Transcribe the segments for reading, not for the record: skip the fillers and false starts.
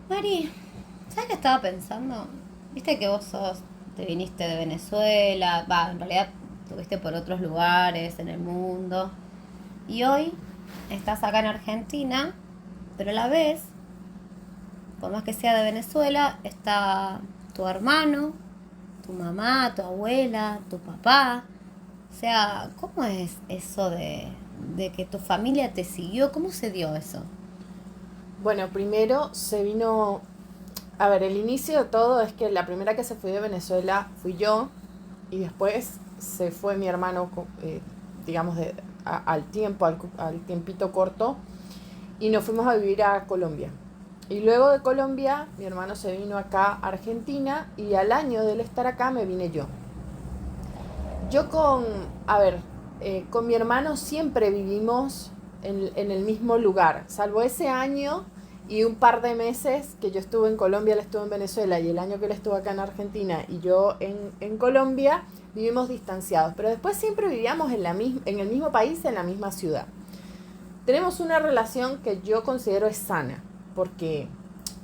Mari, ¿sabes qué estaba pensando? Viste que te viniste de Venezuela, en realidad estuviste por otros lugares en el mundo. Y hoy estás acá en Argentina, pero a la vez, por más que sea de Venezuela, está tu hermano, tu mamá, tu abuela, tu papá. O sea, ¿cómo es eso de que tu familia te siguió? ¿Cómo se dio eso? Bueno, primero se vino, a ver, el inicio de todo es que la primera que se fue de Venezuela fui yo y después se fue mi hermano, digamos, al tiempo, al tiempito corto y nos fuimos a vivir a Colombia. Y luego de Colombia, mi hermano se vino acá a Argentina y al año de él estar acá me vine yo. Yo a ver, con mi hermano siempre vivimos en el mismo lugar, salvo ese año y un par de meses que yo estuve en Colombia, él estuvo en Venezuela y el año que él estuvo acá en Argentina y yo en Colombia, vivimos distanciados, pero después siempre vivíamos en el mismo país, en la misma ciudad. Tenemos una relación que yo considero es sana, porque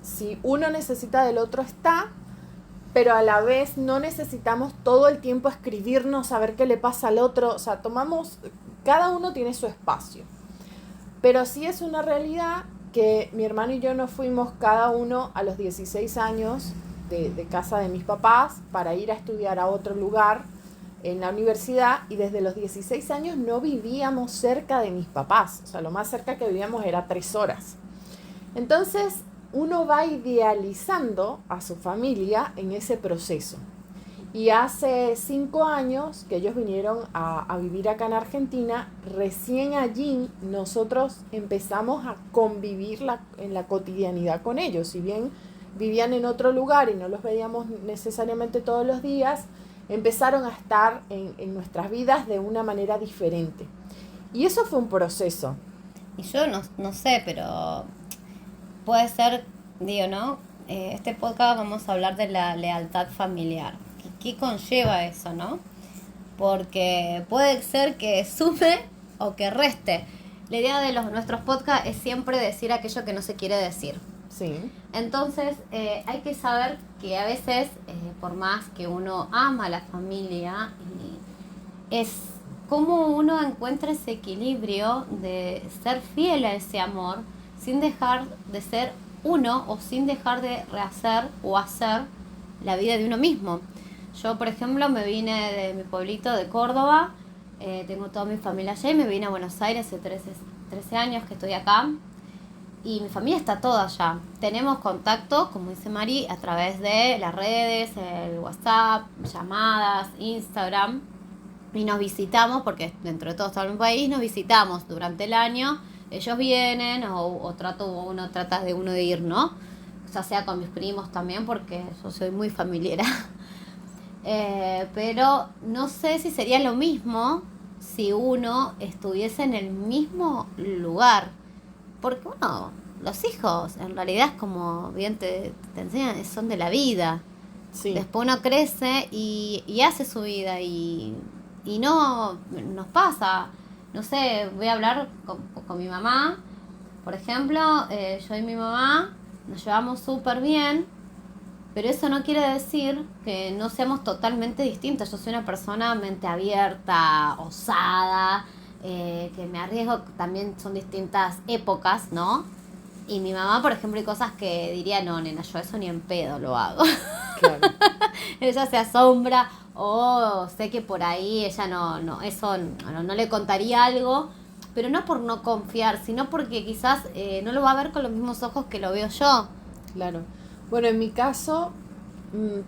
si uno necesita del otro está, pero a la vez no necesitamos todo el tiempo escribirnos, saber qué le pasa al otro, o sea, cada uno tiene su espacio. Pero sí es una realidad que mi hermano y yo nos fuimos cada uno a los 16 años de casa de mis papás para ir a estudiar a otro lugar en la universidad y desde los 16 años no vivíamos cerca de mis papás, o sea, lo más cerca que vivíamos era 3 horas. Entonces, uno va idealizando a su familia en ese proceso. Y hace 5 años que ellos vinieron a vivir acá en Argentina, recién allí nosotros empezamos a convivir en la cotidianidad con ellos. Si bien vivían en otro lugar y no los veíamos necesariamente todos los días, empezaron a estar en nuestras vidas de una manera diferente. Y eso fue un proceso. Y yo no sé, pero puede ser, digo, ¿no? Este podcast vamos a hablar de la lealtad familiar. ¿Qué conlleva eso, no? Porque puede ser que sume o que reste. La idea de nuestros podcasts es siempre decir aquello que no se quiere decir. Sí, Entonces, hay que saber que a veces, por más que uno ama a la familia, es cómo uno encuentra ese equilibrio de ser fiel a ese amor sin dejar de ser uno o sin dejar de rehacer o hacer la vida de uno mismo. Yo, por ejemplo, me vine de mi pueblito de Córdoba, tengo toda mi familia allá y me vine a Buenos Aires hace 13 años que estoy acá y mi familia está toda allá. Tenemos contacto, como dice Mari, a través de las redes, el WhatsApp, llamadas, Instagram. Y nos visitamos, porque dentro de todo está en un país, nos visitamos durante el año. Ellos vienen uno trata de uno de ir, ¿no? Ya sea con mis primos también, porque yo soy muy familiera. Pero no sé si sería lo mismo si uno estuviese en el mismo lugar. Porque uno, los hijos, en realidad es como bien te enseñan, son de la vida. sí. Después uno crece y hace su vida y no nos pasa. No sé, voy a hablar con mi mamá, por ejemplo, yo y mi mamá nos llevamos súper bien, pero eso no quiere decir que no seamos totalmente distintos. Yo soy una persona mente abierta, osada, que me arriesgo, también son distintas épocas, ¿no? Y mi mamá, por ejemplo, hay cosas que diría, no, nena, yo eso ni en pedo lo hago. Claro. Ella se asombra o sé que por ahí ella eso no le contaría algo, pero no por no confiar, sino porque quizás no lo va a ver con los mismos ojos que lo veo yo. Claro. Bueno, en mi caso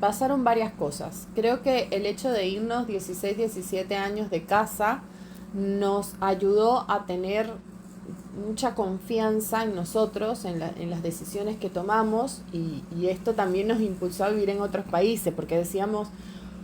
pasaron varias cosas. Creo que el hecho de irnos 16, 17 años de casa nos ayudó a tener mucha confianza en nosotros, en las decisiones que tomamos y esto también nos impulsó a vivir en otros países porque decíamos,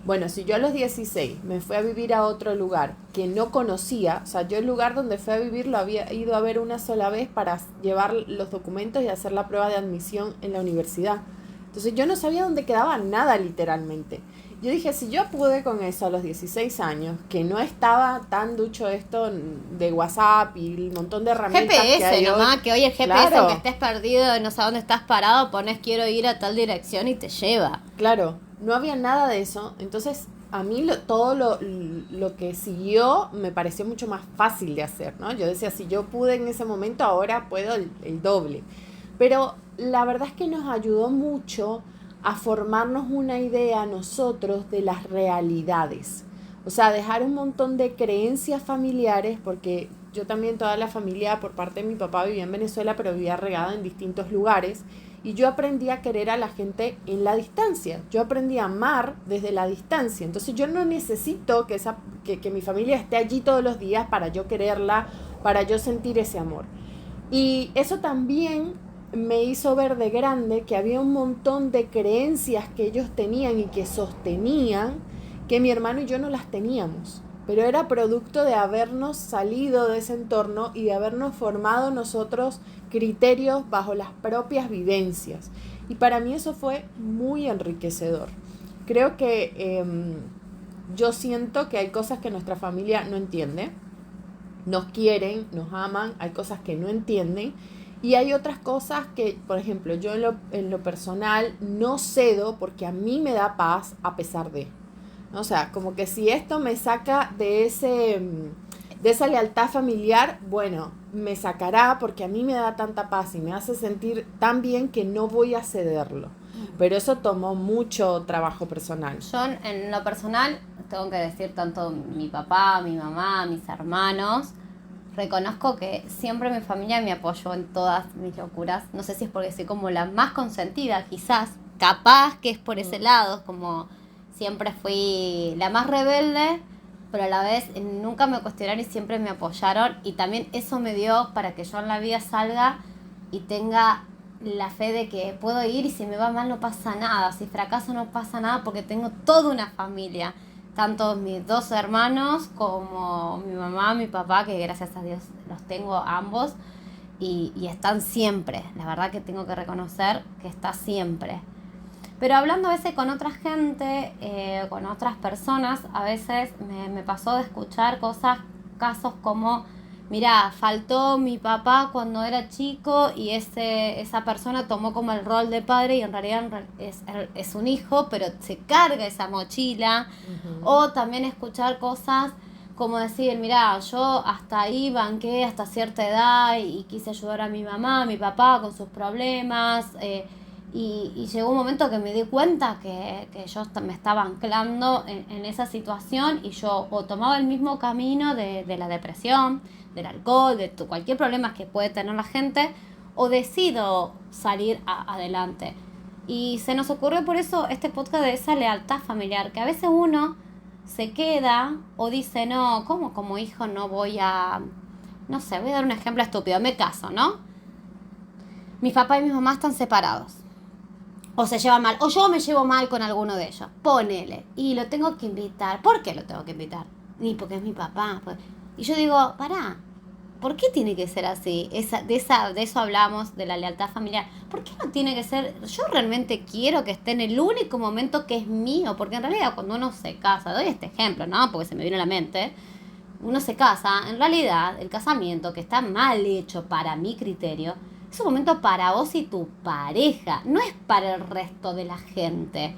bueno, si yo a los 16 me fui a vivir a otro lugar que no conocía, o sea, yo el lugar donde fui a vivir lo había ido a ver una sola vez para llevar los documentos y hacer la prueba de admisión en la universidad. Entonces yo no sabía dónde quedaba nada literalmente. Yo dije, si yo pude con eso a los 16 años, que no estaba tan ducho esto de WhatsApp y el montón de herramientas GPS que hay nomás, hoy. que hoy el GPS, Claro. aunque estés perdido y no sabes dónde estás parado, pones quiero ir a tal dirección y te lleva. Claro, no había nada de eso. Entonces, a mí todo lo que siguió me pareció mucho más fácil de hacer, ¿no? Yo decía, si yo pude en ese momento, ahora puedo el doble. Pero la verdad es que nos ayudó mucho a formarnos una idea nosotros de las realidades. O sea, dejar un montón de creencias familiares, porque yo también toda la familia por parte de mi papá vivía en Venezuela, pero vivía regada en distintos lugares. Y yo aprendí a querer a la gente en la distancia. Yo aprendí a amar desde la distancia. Entonces yo no necesito que mi familia esté allí todos los días para yo quererla, para yo sentir ese amor. Y eso también me hizo ver de grande que había un montón de creencias que ellos tenían y que sostenían que mi hermano y yo no las teníamos. Pero era producto de habernos salido de ese entorno y de habernos formado nosotros criterios bajo las propias vivencias. Y para mí eso fue muy enriquecedor. Creo que yo siento que hay cosas que nuestra familia no entiende. Nos quieren, nos aman, hay cosas que no entienden. Y hay otras cosas que, por ejemplo, yo en lo personal no cedo porque a mí me da paz a pesar de. O sea, como que si esto me saca de esa lealtad familiar, bueno, me sacará porque a mí me da tanta paz y me hace sentir tan bien que no voy a cederlo. Pero eso tomó mucho trabajo personal. Yo en lo personal, tengo que decir, tanto mi papá, mi mamá, mis hermanos, reconozco que siempre mi familia me apoyó en todas mis locuras. No sé si es porque soy como la más consentida, quizás. Capaz que es por ese lado, como siempre fui la más rebelde, pero a la vez nunca me cuestionaron y siempre me apoyaron. Y también eso me dio para que yo en la vida salga y tenga la fe de que puedo ir y si me va mal no pasa nada, si fracaso no pasa nada porque tengo toda una familia. Tanto mis dos hermanos como mi mamá, mi papá, que gracias a Dios los tengo ambos y están siempre. La verdad que tengo que reconocer que está siempre. Pero hablando a veces con otra gente, con otras personas, a veces me pasó de escuchar casos como, mirá, faltó mi papá cuando era chico y esa persona tomó como el rol de padre y en realidad es un hijo, pero se carga esa mochila. Uh-huh. O también escuchar cosas como decir, mirá, yo hasta ahí banqué hasta cierta edad y quise ayudar a mi mamá, a mi papá con sus problemas, y llegó un momento que me di cuenta que yo me estaba anclando en esa situación y yo o tomaba el mismo camino de la depresión, del alcohol, de cualquier problema que puede tener la gente, o decido salir adelante. Y se nos ocurrió por eso este podcast de esa lealtad familiar, que a veces uno se queda o dice, no, ¿cómo como hijo no voy a...? No sé, voy a dar un ejemplo estúpido, me caso, ¿no? Mis papá y mi mamá están separados. O se lleva mal, o yo me llevo mal con alguno de ellos. Ponele. Y lo tengo que invitar. ¿Por qué lo tengo que invitar? Ni porque es mi papá. Y yo digo, pará, ¿por qué tiene que ser así? De eso hablamos, de la lealtad familiar. ¿Por qué no tiene que ser? Yo realmente quiero que esté en el único momento que es mío. Porque en realidad cuando uno se casa, doy este ejemplo, ¿no? Porque se me vino a la mente. Uno se casa, en realidad el casamiento, que está mal hecho para mi criterio, es un momento para vos y tu pareja, no es para el resto de la gente.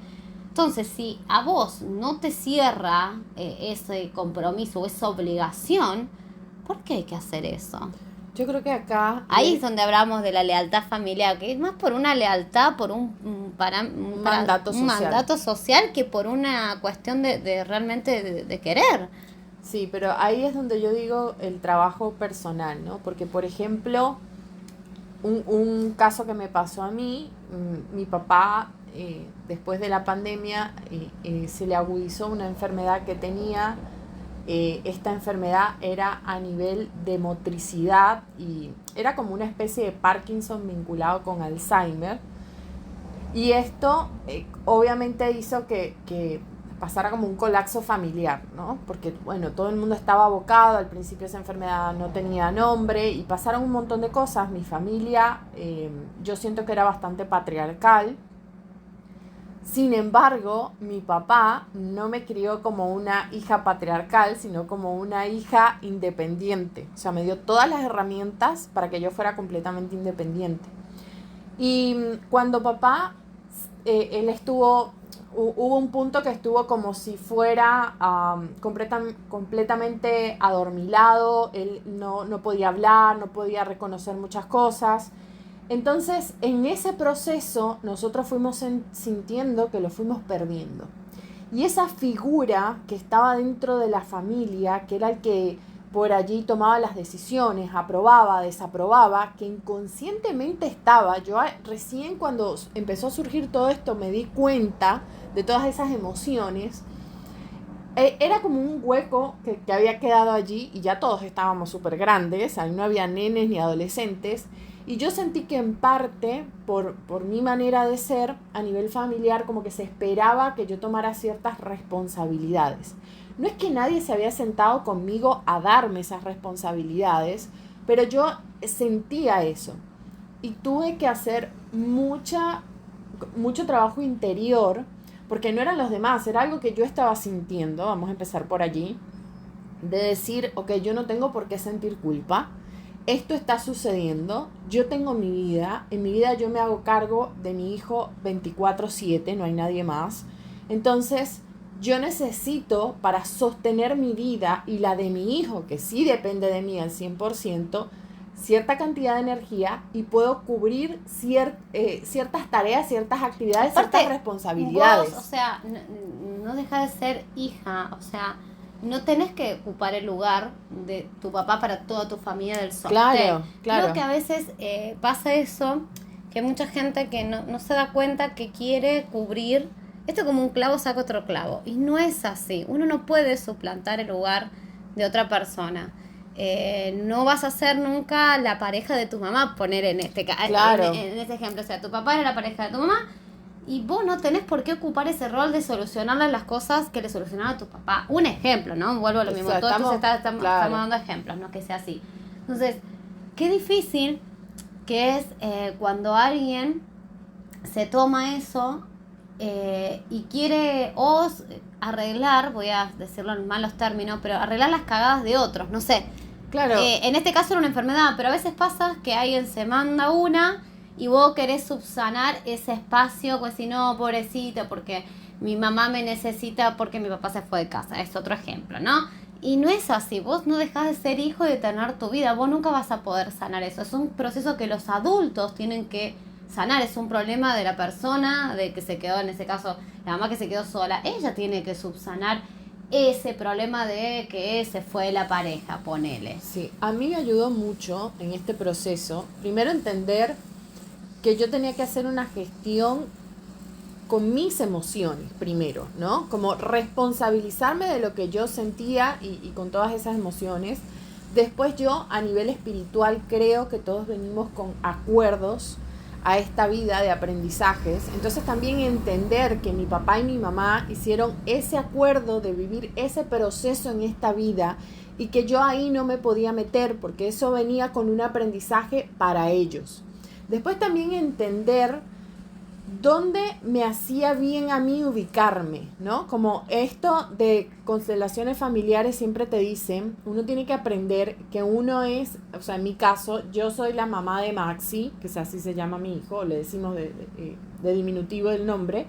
Entonces, si a vos no te cierra ese compromiso o esa obligación, ¿por qué hay que hacer eso? Yo creo que acá... Ahí es donde hablamos de la lealtad familiar, que es más por una lealtad, por un mandato social que por una cuestión de realmente de querer. Sí, pero ahí es donde yo digo el trabajo personal, ¿no? Porque, por ejemplo... Un caso que me pasó a mí, mi papá, después de la pandemia, se le agudizó una enfermedad que tenía. Esta enfermedad era a nivel de motricidad y era como una especie de Parkinson vinculado con Alzheimer. Y esto obviamente hizo que pasara como un colapso familiar, ¿no? Porque, bueno, todo el mundo estaba abocado, al principio esa enfermedad no tenía nombre y pasaron un montón de cosas. Mi familia, yo siento que era bastante patriarcal, Sin embargo, mi papá no me crió como una hija patriarcal, sino como una hija independiente. O sea, me dio todas las herramientas para que yo fuera completamente independiente. Y cuando papá, él estuvo, hubo un punto que estuvo como si fuera completamente adormilado, él no podía hablar, no podía reconocer muchas cosas. Entonces, en ese proceso, nosotros fuimos sintiendo que lo fuimos perdiendo. Y esa figura que estaba dentro de la familia, que era el que por allí tomaba las decisiones, aprobaba, desaprobaba, que inconscientemente estaba, yo recién cuando empezó a surgir todo esto me di cuenta de todas esas emociones, era como un hueco que había quedado allí y ya todos estábamos súper grandes, ahí no había nenes ni adolescentes. Y yo sentí que en parte, por mi manera de ser, a nivel familiar, como que se esperaba que yo tomara ciertas responsabilidades. No es que nadie se había sentado conmigo a darme esas responsabilidades, pero yo sentía eso. Y tuve que hacer mucho trabajo interior, porque no eran los demás, era algo que yo estaba sintiendo, vamos a empezar por allí, de decir, ok, yo no tengo por qué sentir culpa. Esto está sucediendo, yo tengo mi vida, en mi vida yo me hago cargo de mi hijo 24/7, no hay nadie más. Entonces, yo necesito para sostener mi vida y la de mi hijo, que sí depende de mí al 100%, cierta cantidad de energía y puedo cubrir ciertas tareas, ciertas actividades, Aparte, ciertas responsabilidades. vos, o sea, no deja de ser hija, o sea, no tenés que ocupar el lugar de tu papá para toda tu familia del sostén. Claro. Creo que a veces pasa eso, que hay mucha gente que no se da cuenta que quiere cubrir, esto como un clavo saca otro clavo, y no es así, uno no puede suplantar el lugar de otra persona. No vas a ser nunca la pareja de tu mamá, poner en este Claro. en este ejemplo, o sea, tu papá era la pareja de tu mamá y vos no tenés por qué ocupar ese rol de solucionarle las cosas que le solucionaba a tu papá. Un ejemplo, ¿no? Vuelvo a lo mismo. Todo esto estamos dando ejemplos, no que sea así. Entonces, qué difícil que es cuando alguien se toma eso y quiere arreglar, voy a decirlo en malos términos, pero arreglar las cagadas de otros, no sé. Claro. En este caso era una enfermedad, pero a veces pasa que alguien se manda una y vos querés subsanar ese espacio, pues si no, pobrecito, porque mi mamá me necesita porque mi papá se fue de casa, es otro ejemplo, ¿no? Y no es así, vos no dejás de ser hijo y de tener tu vida, vos nunca vas a poder sanar eso, es un proceso que los adultos tienen que sanar, es un problema de la persona, de que se quedó, en ese caso, la mamá que se quedó sola, ella tiene que subsanar ese problema de que se fue la pareja, ponele. Sí, a mí me ayudó mucho en este proceso, primero entender que yo tenía que hacer una gestión con mis emociones primero, ¿no? Como responsabilizarme de lo que yo sentía y con todas esas emociones. Después yo a nivel espiritual creo que todos venimos con acuerdos a esta vida de aprendizajes. Entonces también entender que mi papá y mi mamá hicieron ese acuerdo de vivir ese proceso en esta vida y que yo ahí no me podía meter porque eso venía con un aprendizaje para ellos. Después también entender dónde me hacía bien a mí ubicarme, ¿no? Como esto de constelaciones familiares siempre te dicen, uno tiene que aprender que uno es, o sea, en mi caso, yo soy la mamá de Maxi, que así se llama mi hijo, le decimos de diminutivo el nombre,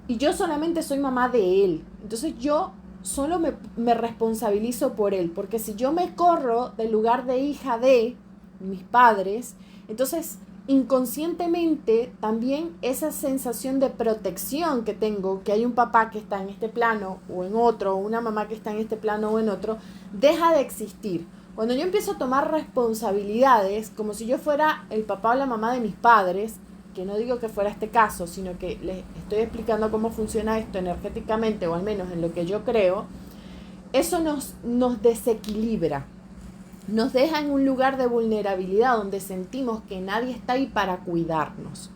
y yo solamente soy mamá de él. Entonces yo solo me responsabilizo por él, porque si yo me corro del lugar de hija de mis padres, entonces inconscientemente también esa sensación de protección que tengo, que hay un papá que está en este plano o en otro, o una mamá que está en este plano o en otro, deja de existir. Cuando yo empiezo a tomar responsabilidades, como si yo fuera el papá o la mamá de mis padres, que no digo que fuera este caso, sino que les estoy explicando cómo funciona esto energéticamente, o al menos en lo que yo creo, eso nos desequilibra. Nos deja en un lugar de vulnerabilidad donde sentimos que nadie está ahí para cuidarnos.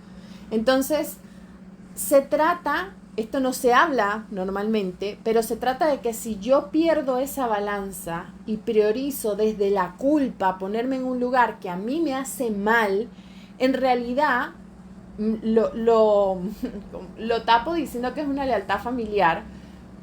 Entonces, se trata, esto no se habla normalmente, pero se trata de que si yo pierdo esa balanza y priorizo desde la culpa ponerme en un lugar que a mí me hace mal, en realidad lo, lo, lo tapo diciendo que es una lealtad familiar,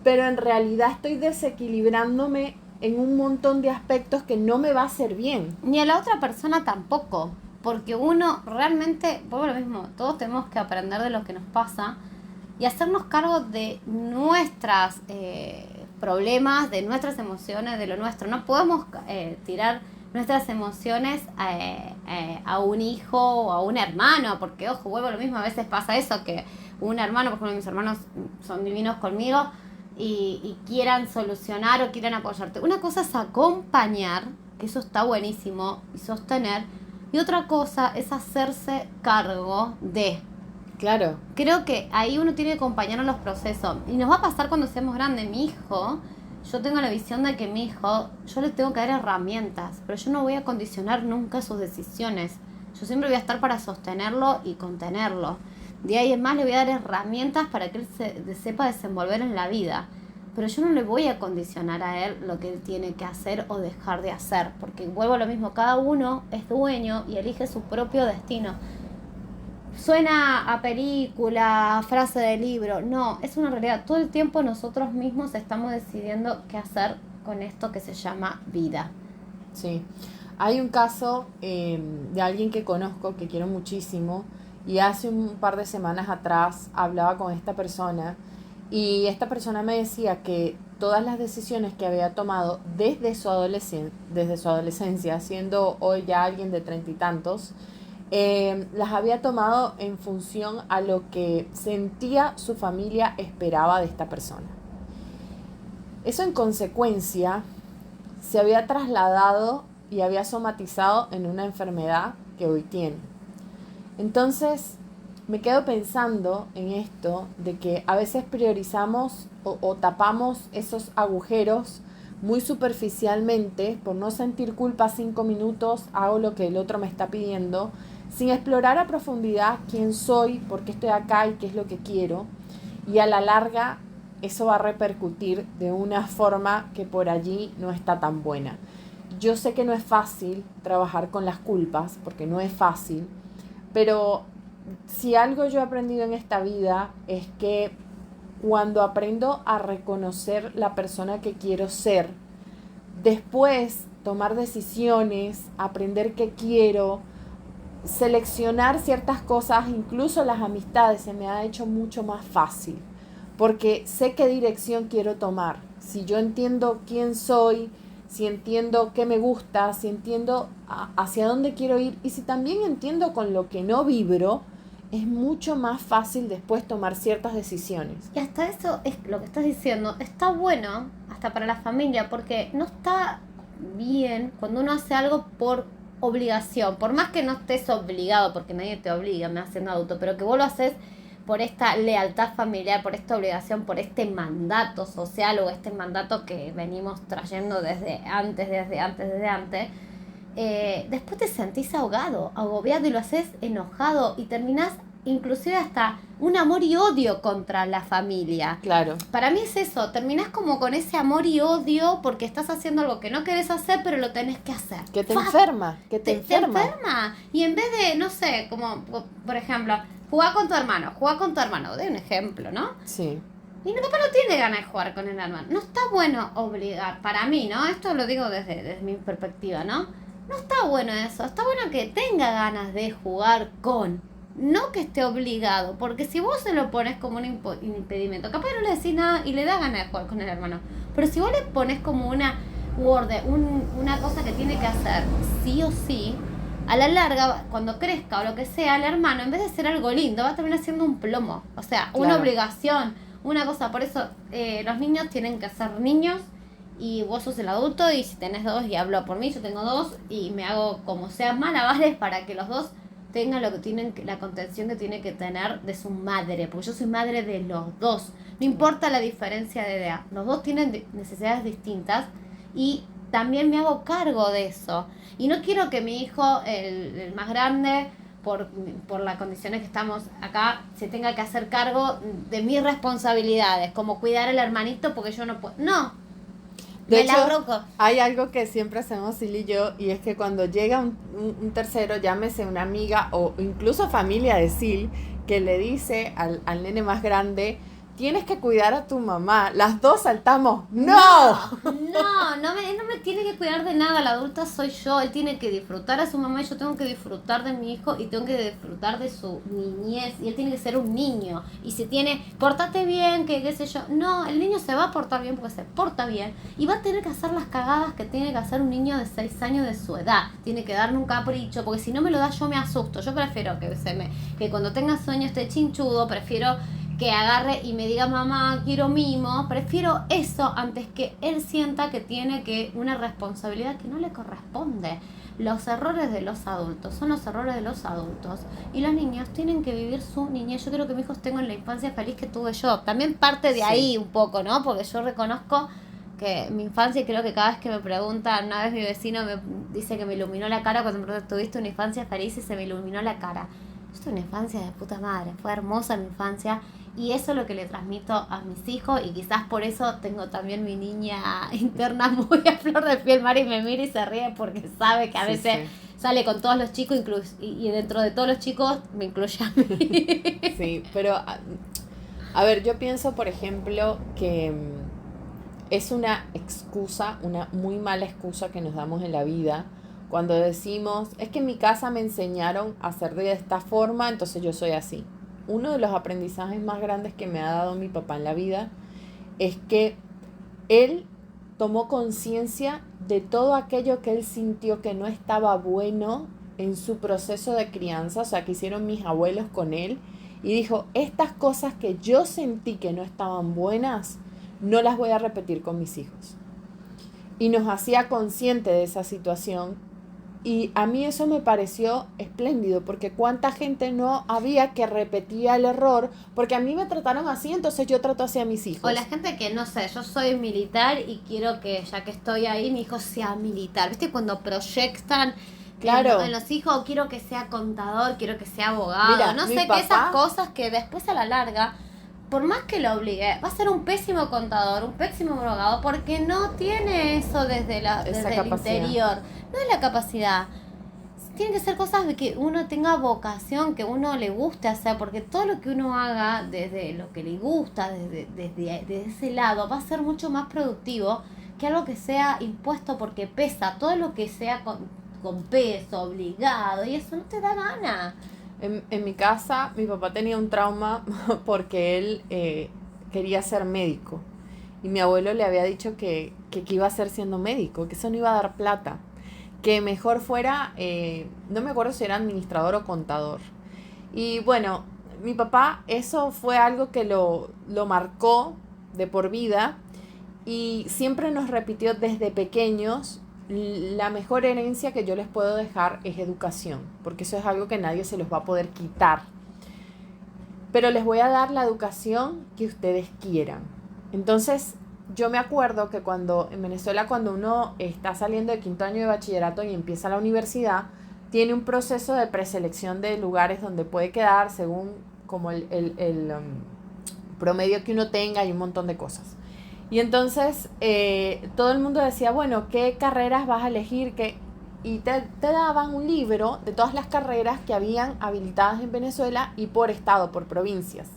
pero en realidad estoy desequilibrándome en un montón de aspectos que no me va a hacer bien. Ni a la otra persona tampoco, porque uno realmente, por lo mismo, todos tenemos que aprender de lo que nos pasa y hacernos cargo de nuestras problemas, de nuestras emociones, de lo nuestro. No podemos tirar nuestras emociones a un hijo o a un hermano, porque ojo, vuelvo a lo mismo, a veces pasa eso, que un hermano, por ejemplo, mis hermanos son divinos conmigo, y quieran solucionar o quieran apoyarte. Una cosa es acompañar, que eso está buenísimo, y sostener, y otra cosa es hacerse cargo de. Claro. Creo que ahí uno tiene que acompañar en los procesos. Y nos va a pasar cuando seamos grandes. Mi hijo, yo tengo la visión de que mi hijo, yo le tengo que dar herramientas, pero yo no voy a condicionar nunca sus decisiones. Yo siempre voy a estar para sostenerlo y contenerlo. De ahí en más le voy a dar herramientas para que él sepa desenvolver en la vida. Pero yo no le voy a condicionar a él lo que él tiene que hacer o dejar de hacer. Porque vuelvo a lo mismo, cada uno es dueño y elige su propio destino. Suena a película, frase de libro. No, es una realidad. Todo el tiempo nosotros mismos estamos decidiendo qué hacer con esto que se llama vida. Sí. Hay un caso de alguien que conozco, que quiero muchísimo, y hace un par de semanas atrás hablaba con esta persona y esta persona me decía que todas las decisiones que había tomado desde su adolescencia, siendo hoy ya alguien de 30 y tantos, las había tomado en función a lo que sentía su familia esperaba de esta persona. Eso en consecuencia se había trasladado y había somatizado en una enfermedad que hoy tiene. Entonces me quedo pensando en esto de que a veces priorizamos o tapamos esos agujeros muy superficialmente. Por no sentir culpa 5 minutos hago lo que el otro me está pidiendo, sin explorar a profundidad quién soy, por qué estoy acá y qué es lo que quiero. Y a la larga eso va a repercutir de una forma que por allí no está tan buena. Yo sé que no es fácil trabajar con las culpas, porque no es fácil, pero si algo yo he aprendido en esta vida es que cuando aprendo a reconocer la persona que quiero ser, después tomar decisiones, aprender qué quiero, seleccionar ciertas cosas, incluso las amistades, se me ha hecho mucho más fácil, porque sé qué dirección quiero tomar. Si yo entiendo quién soy, si entiendo qué me gusta, si entiendo hacia dónde quiero ir, y si también entiendo con lo que no vibro, es mucho más fácil después tomar ciertas decisiones. Y hasta eso es lo que estás diciendo. Está bueno hasta para la familia, porque no está bien cuando uno hace algo por obligación. Por más que no estés obligado, porque nadie te obliga, me haciendo adulto, pero que vos lo haces por esta lealtad familiar, por esta obligación, por este mandato social o este mandato que venimos trayendo desde antes. Después te sentís ahogado, agobiado, y lo haces enojado y terminás inclusive hasta un amor y odio contra la familia. Claro. Para mí es eso, terminás como con ese amor y odio porque estás haciendo algo que no querés hacer, pero lo tenés que hacer. Que te enferma, que te enferma. Te enferma. Y en vez de, no sé, como por ejemplo, jugar con tu hermano, de un ejemplo, ¿no? Sí. Y mi papá no tiene ganas de jugar con el hermano. No está bueno obligar, para mí, ¿no? Esto lo digo desde mi perspectiva, ¿no? No está bueno eso. Está bueno que tenga ganas de jugar con, no que esté obligado. Porque si vos se lo pones como un impedimento, capaz no le decís nada y le da ganas de jugar con el hermano. Pero si vos le pones como una una cosa que tiene que hacer sí o sí, a la larga, cuando crezca o lo que sea, el hermano, en vez de ser algo lindo, va a terminar siendo un plomo. O sea, una Claro. obligación, una cosa. Por eso los niños tienen que ser niños y vos sos el adulto, y si tenés dos, y hablo por mí, yo tengo dos y me hago como sea malabares para que los dos tengan lo que tienen, la contención que tiene que tener de su madre, porque yo soy madre de los dos, no importa la diferencia de edad, los dos tienen necesidades distintas y también me hago cargo de eso. Y no quiero que mi hijo, el más grande, por las condiciones que estamos acá, se tenga que hacer cargo de mis responsabilidades, como cuidar al hermanito porque yo no puedo. No. De Me hecho, la broco. hay algo que siempre hacemos Silly y yo, y es que cuando llega un tercero, llámese una amiga o incluso familia de Sil, que le dice al nene más grande, tienes que cuidar a tu mamá, las dos saltamos, ¡no! Él no me tiene que cuidar de nada, la adulta soy yo, él tiene que disfrutar a su mamá y yo tengo que disfrutar de mi hijo y tengo que disfrutar de su niñez y él tiene que ser un niño y si tiene, pórtate bien, que qué sé yo, no, el niño se va a portar bien porque se porta bien y va a tener que hacer las cagadas que tiene que hacer un niño de 6 años de su edad, tiene que darle un capricho, porque si no me lo da yo me asusto, yo prefiero que cuando tenga sueño esté chinchudo, prefiero que agarre y me diga mamá quiero mimo, prefiero eso antes que él sienta que tiene que una responsabilidad que no le corresponde. Los errores de los adultos son los errores de los adultos y los niños tienen que vivir su niñez. Yo quiero que mis hijos tengan la infancia feliz que tuve yo, también parte de ahí un poco, ¿no? Porque yo reconozco que mi infancia, y creo que cada vez que me preguntan, una vez mi vecino me dice que me iluminó la cara cuando me preguntó, ¿tuviste una infancia feliz? Y se me iluminó la cara. Yo tuve una infancia de puta madre, fue hermosa mi infancia. Y eso es lo que le transmito a mis hijos y quizás por eso tengo también mi niña interna muy a flor de piel. Mari me mira y se ríe porque sabe que a veces sale con todos los chicos y dentro de todos los chicos me incluye a mí. Sí, pero a ver, yo pienso, por ejemplo, que es una excusa, una muy mala excusa que nos damos en la vida cuando decimos, es que en mi casa me enseñaron a hacer de esta forma, entonces yo soy así. Uno de los aprendizajes más grandes que me ha dado mi papá en la vida es que él tomó conciencia de todo aquello que él sintió que no estaba bueno en su proceso de crianza, o sea, que hicieron mis abuelos con él, y dijo, estas cosas que yo sentí que no estaban buenas, no las voy a repetir con mis hijos. Y nos hacía consciente de esa situación. Y a mí eso me pareció espléndido, porque cuánta gente no había que repetía el error, porque a mí me trataron así, entonces yo trato así a mis hijos. O la gente que, no sé, yo soy militar y quiero que, ya que estoy ahí, mi hijo sea militar. ¿Viste? Cuando proyectan claro. en los hijos, quiero que sea contador, quiero que sea abogado, mira, no sé, que esas cosas que después a la larga, por más que lo obligue, va a ser un pésimo contador, un pésimo abogado, porque no tiene eso desde el interior. No es la capacidad. Tienen que ser cosas de que uno tenga vocación, que uno le guste hacer, porque todo lo que uno haga desde lo que le gusta, desde ese lado, va a ser mucho más productivo que algo que sea impuesto porque pesa. Todo lo que sea con peso, obligado, y eso no te da gana. En mi casa, mi papá tenía un trauma porque él quería ser médico. Y mi abuelo le había dicho que iba a ser siendo médico, que eso no iba a dar plata. Que mejor fuera, no me acuerdo si era administrador o contador. Y bueno, mi papá, eso fue algo que lo marcó de por vida. Y siempre nos repitió desde pequeños, la mejor herencia que yo les puedo dejar es educación, porque eso es algo que nadie se los va a poder quitar. Pero les voy a dar la educación que ustedes quieran. Entonces, yo me acuerdo que en Venezuela, cuando uno está saliendo de 5º año de bachillerato y empieza la universidad, tiene un proceso de preselección de lugares donde puede quedar según como el promedio que uno tenga y un montón de cosas. Y entonces todo el mundo decía, bueno, ¿qué carreras vas a elegir? Y te daban un libro de todas las carreras que habían habilitadas en Venezuela y por estado, por provincias.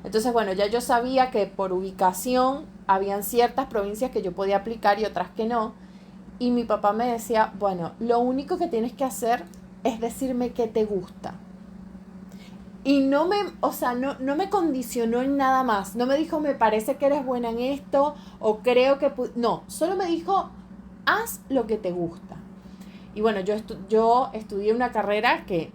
Entonces, bueno, ya yo sabía que por ubicación habían ciertas provincias que yo podía aplicar y otras que no. Y mi papá me decía, bueno, lo único que tienes que hacer es decirme qué te gusta. Y no me condicionó en nada más. No me dijo, me parece que eres buena en esto o creo que... No, solo me dijo, haz lo que te gusta. Y bueno, yo estudié una carrera que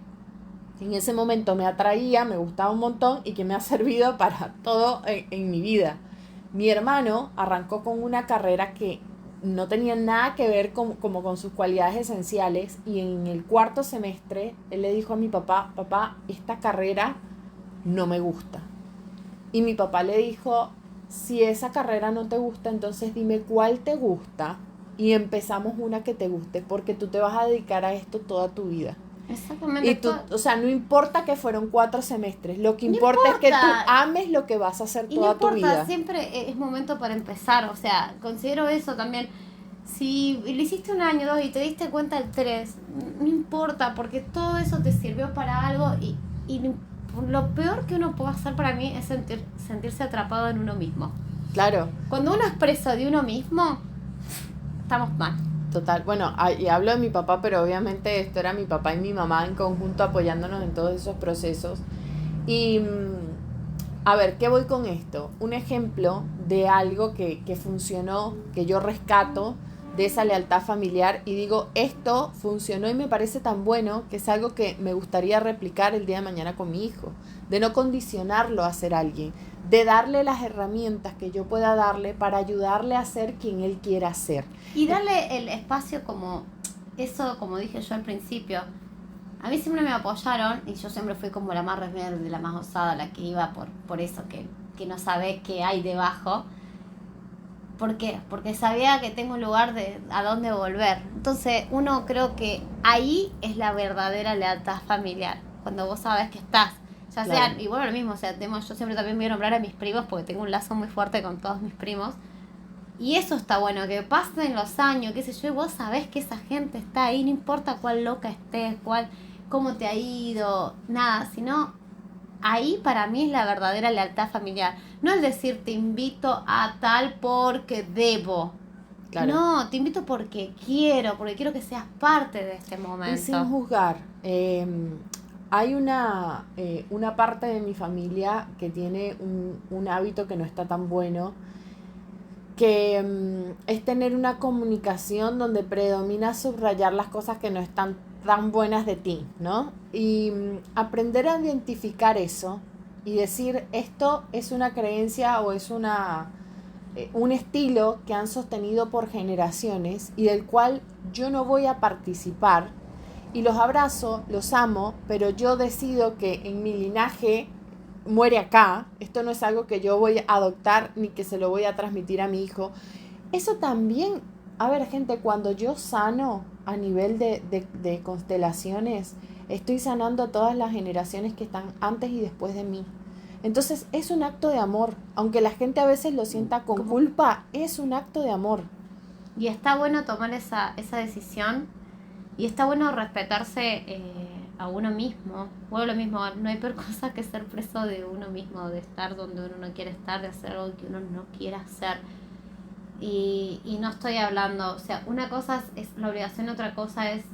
en ese momento me atraía, me gustaba un montón y que me ha servido para todo en mi vida. Mi hermano arrancó con una carrera que no tenía nada que ver con sus cualidades esenciales y en el 4º semestre él le dijo a mi papá, papá, esta carrera no me gusta. Y mi papá le dijo, si esa carrera no te gusta, entonces dime cuál te gusta y empezamos una que te guste porque tú te vas a dedicar a esto toda tu vida. Exactamente. Y tú, o sea, no importa que fueron 4 semestres, lo que No importa es que tú importa. ames lo que vas a hacer Y no toda tu importa, vida. siempre es momento para empezar. O sea, considero eso también. Si lo hiciste 1 año, 2 y te diste cuenta el 3, no importa, porque todo eso te sirvió para algo y lo peor que uno puede hacer para mí es sentirse atrapado en uno mismo. Claro, Cuando uno es preso de uno mismo, estamos mal. total. Bueno, y hablo de mi papá, pero obviamente esto era mi papá y mi mamá en conjunto apoyándonos en todos esos procesos. Y, a ver, ¿qué voy con esto? Un ejemplo de algo que funcionó, que yo rescato de esa lealtad familiar y digo, esto funcionó y me parece tan bueno que es algo que me gustaría replicar el día de mañana con mi hijo, de no condicionarlo a ser alguien, de darle las herramientas que yo pueda darle para ayudarle a ser quien él quiera ser. Y darle el espacio como eso, como dije yo al principio. A mí siempre me apoyaron y yo siempre fui como la más rebelde, la más osada, la que iba por eso, que no sabe qué hay debajo. ¿Por qué? Porque sabía que tengo un lugar a dónde volver. Entonces, uno creo que ahí es la verdadera lealtad familiar. Cuando vos sabés que estás. Ya Claro. sean, y bueno, lo mismo, o sea, yo siempre también voy a nombrar a mis primos porque tengo un lazo muy fuerte con todos mis primos. Y eso está bueno, que pasen los años, qué sé yo, y vos sabés que esa gente está ahí, no importa cuál loca estés, cómo te ha ido, nada, sino ahí para mí es la verdadera lealtad familiar. No es decir te invito a tal porque debo. Claro. No, te invito porque quiero que seas parte de este momento. Y sin juzgar. Hay una parte de mi familia que tiene un hábito que no está tan bueno, que es tener una comunicación donde predomina subrayar las cosas que no están tan buenas de ti, ¿no? Y aprender a identificar eso y decir, esto es una creencia o es un estilo que han sostenido por generaciones y del cual yo no voy a participar, y los abrazo, los amo, pero yo decido que en mi linaje muere acá. Esto no es algo que yo voy a adoptar ni que se lo voy a transmitir a mi hijo. Eso también, a ver, gente, cuando yo sano a nivel de constelaciones, estoy sanando a todas las generaciones que están antes y después de mí. Entonces es un acto de amor, aunque la gente a veces lo sienta con culpa, es un acto de amor. Y está bueno tomar esa decisión y está bueno respetarse a uno mismo. Bueno, lo mismo, no hay peor cosa que ser preso de uno mismo, de estar donde uno no quiere estar, de hacer algo que uno no quiere hacer. Y no estoy hablando, o sea, una cosa es la obligación, otra cosa es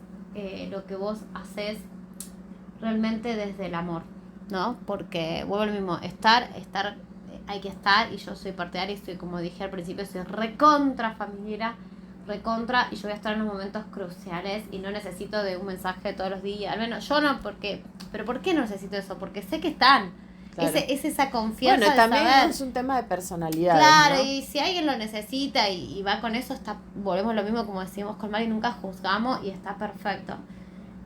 lo que vos haces realmente desde el amor, ¿no? Porque vuelvo al mismo, estar, hay que estar, y yo soy partidaria y soy, como dije al principio, soy recontra familiar, recontra, y yo voy a estar en los momentos cruciales y no necesito de un mensaje todos los días, al menos yo no, pero ¿por qué no necesito eso? Porque sé que están. Claro. Es esa confianza. Bueno, también de saber. Es un tema de personalidad. Claro, ¿no? Y si alguien lo necesita y va con eso, volvemos lo mismo como decimos con Mari, nunca juzgamos y está perfecto.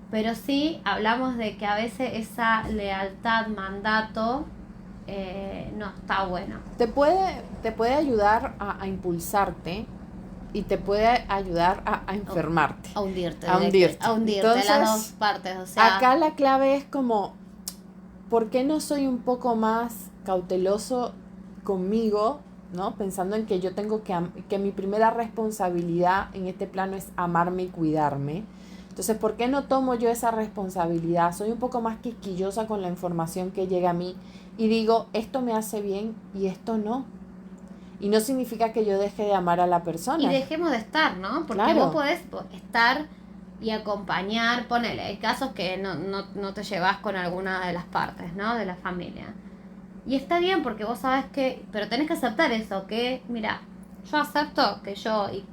Pero sí hablamos de que a veces esa lealtad, mandato, no está bueno. Te puede ayudar a impulsarte y te puede ayudar a enfermarte. A hundirte. A hundirte. Entonces, las dos partes. O sea, acá la clave es como, ¿por qué no soy un poco más cauteloso conmigo, ¿no? Pensando en que yo tengo que mi primera responsabilidad en este plano es amarme y cuidarme. Entonces, ¿por qué no tomo yo esa responsabilidad? Soy un poco más quisquillosa con la información que llega a mí y digo, esto me hace bien y esto no. Y no significa que yo deje de amar a la persona. Y dejemos de estar, ¿no? Porque claro. Vos podés estar y acompañar, ponele, hay casos que no te llevas con alguna de las partes, ¿no? De la familia. Y está bien porque vos sabes que, pero tenés que aceptar eso, que, mira, yo acepto que yo y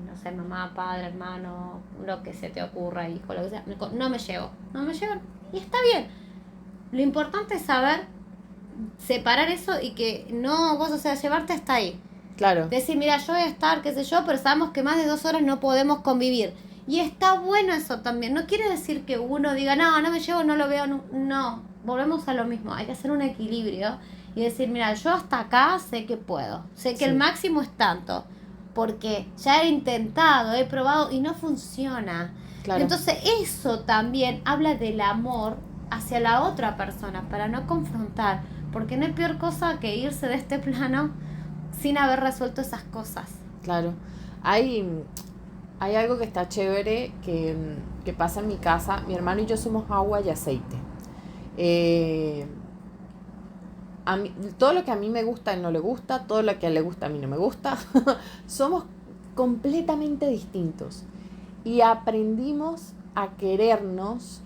no sé, mamá, padre, hermano, lo que se te ocurra, hijo, lo que sea, no me llevo. Y está bien. Lo importante es saber separar eso y que no vos, o sea, llevarte hasta ahí. Claro. Decir, mira, yo voy a estar, qué sé yo, pero sabemos que más de 2 horas no podemos convivir. Y está bueno eso también. No quiere decir que uno diga, no me llevo, no lo veo, no. Volvemos a lo mismo. Hay que hacer un equilibrio y decir, mira, yo hasta acá sé que puedo. Sé que el máximo es tanto. Porque ya he intentado, he probado y no funciona. Claro. Entonces eso también habla del amor hacia la otra persona, para no confrontar, porque no hay peor cosa que irse de este plano sin haber resuelto esas cosas. Claro. Hay, hay algo que está chévere que pasa en mi casa. Mi hermano y yo somos agua y aceite. Eh, todo lo que a mí me gusta a él no le gusta, todo lo que a él le gusta a mí no me gusta. Somos completamente distintos. Y aprendimos a querernos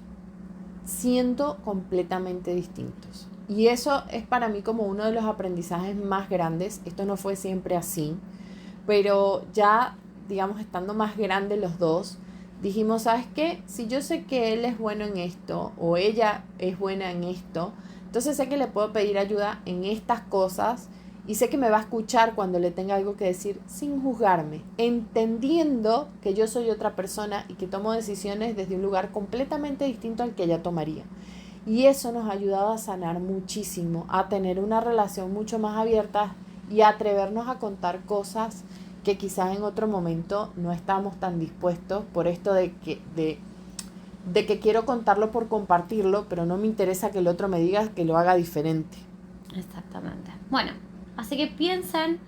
siendo completamente distintos. Y eso es para mí como uno de los aprendizajes más grandes. Esto no fue siempre así, pero ya, digamos, estando más grandes los dos, dijimos, ¿sabes qué? Si yo sé que él es bueno en esto o ella es buena en esto, entonces sé que le puedo pedir ayuda en estas cosas y sé que me va a escuchar cuando le tenga algo que decir sin juzgarme, entendiendo que yo soy otra persona y que tomo decisiones desde un lugar completamente distinto al que ella tomaría. Y eso nos ha ayudado a sanar muchísimo, a tener una relación mucho más abierta y a atrevernos a contar cosas que quizás en otro momento no estamos tan dispuestos por esto de que quiero contarlo por compartirlo, pero no me interesa que el otro me diga que lo haga diferente. Exactamente. Bueno, así que piensen,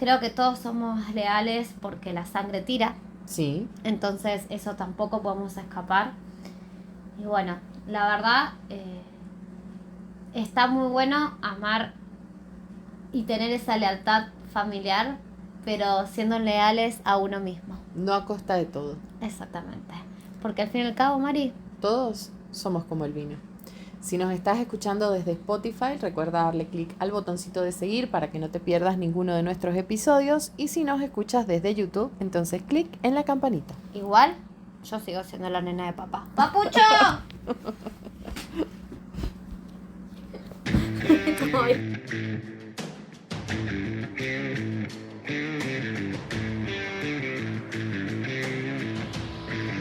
creo que todos somos leales porque la sangre tira, Sí, entonces eso tampoco podemos escapar. Y bueno, la verdad, está muy bueno amar y tener esa lealtad familiar, pero siendo leales a uno mismo. no a costa de todo. Exactamente. Porque al fin y al cabo, Mari, Todos somos como el vino. Si nos estás escuchando desde Spotify, recuerda darle clic al botoncito de seguir para que no te pierdas ninguno de nuestros episodios. Y si nos escuchas desde YouTube, entonces clic en la campanita. igual yo sigo siendo la nena de papá. ¡Papucho! Ay.